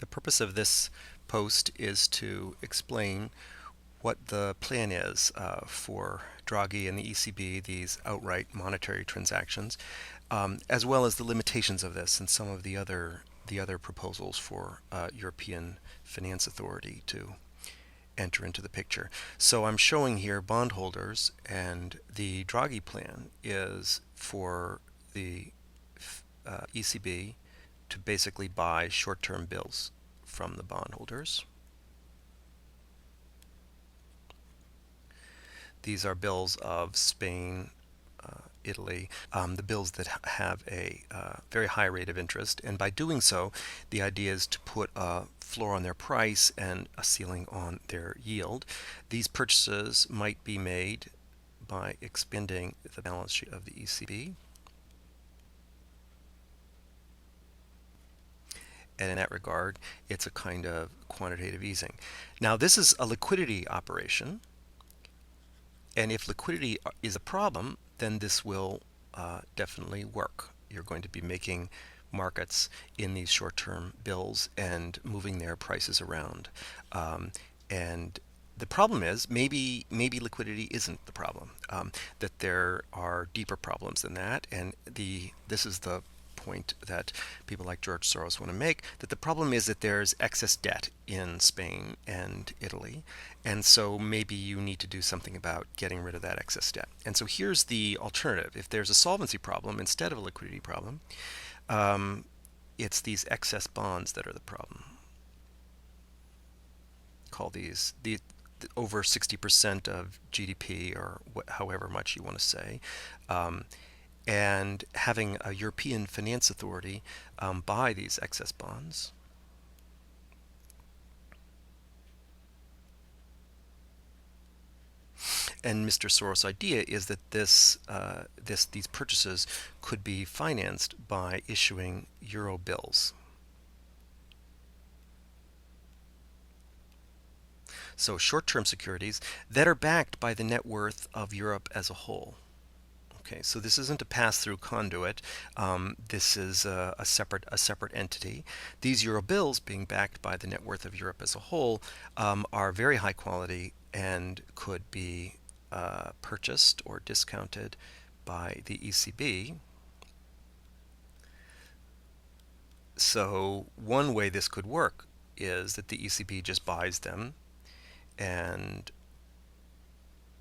The purpose of this post is to explain what the plan is for Draghi and the ECB, these outright monetary transactions, as well as the limitations of this and some of the other proposals for European Finance Authority to enter into the picture. So I'm showing here bondholders, and the Draghi plan is for the ECB to basically buy short-term bills from the bondholders. These are bills of Spain, Italy, the bills that have a very high rate of interest. And by doing so, the idea is to put a floor on their price and a ceiling on their yield. These purchases might be made by expending the balance sheet of the ECB. And in that regard, it's a kind of quantitative easing. Now, this is a liquidity operation. And if liquidity is a problem, then this will definitely work. You're going to be making markets in these short-term bills and moving their prices around. And the problem is maybe liquidity isn't the problem. That there are deeper problems than that, and this is the point that people like George Soros want to make, that the problem is that there's excess debt in Spain and Italy, and so maybe you need to do something about getting rid of that excess debt. And so here's the alternative. If there's a solvency problem instead of a liquidity problem, it's these excess bonds that are the problem. Call these the over 60% of GDP, or however much you want to say. And having a European Finance Authority buy these excess bonds. And Mr. Soros' idea is that these purchases could be financed by issuing euro bills. So short-term securities that are backed by the net worth of Europe as a whole. Okay, so this isn't a pass-through conduit. This is a separate entity. These euro bills, being backed by the net worth of Europe as a whole, are very high quality and could be purchased or discounted by the ECB. So one way this could work is that the ECB just buys them, and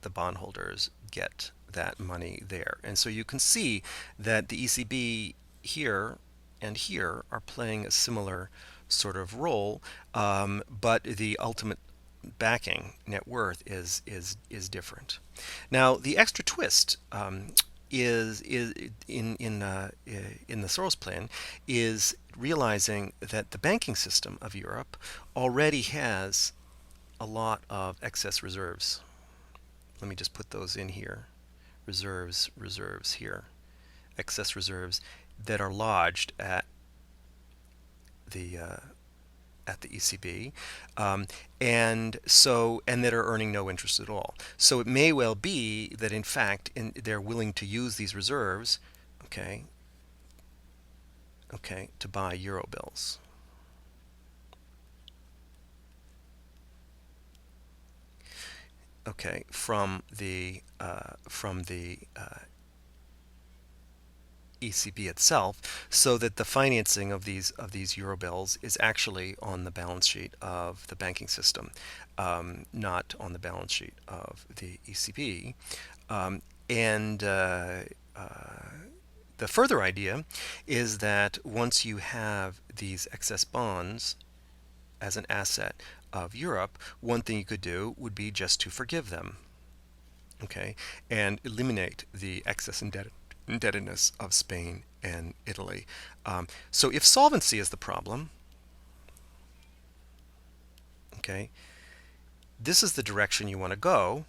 the bondholders get that money there. And so you can see that the ECB here and here are playing a similar sort of role, but the ultimate backing net worth is different. Now, the extra twist is in the Soros plan is realizing that the banking system of Europe already has a lot of excess reserves. Let me just put those in here. Reserves here. Excess reserves that are lodged at the ECB, and that are earning no interest at all. So it may well be that in fact they're willing to use these reserves, okay, to buy euro bills. Okay, from the ECB itself, so that the financing of these euro bills is actually on the balance sheet of the banking system, not on the balance sheet of the ECB. And the further idea is that once you have these excess bonds as an asset of Europe, one thing you could do would be just to forgive them, okay, and eliminate the excess indebtedness of Spain and Italy. So if solvency is the problem, okay, this is the direction you want to go.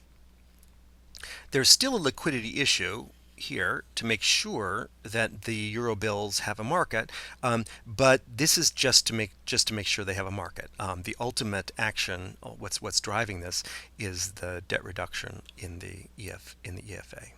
There's still a liquidity issue here to make sure that the euro bills have a market, but this is just to make sure they have a market. The ultimate action, what's driving this, is the debt reduction in the EFA.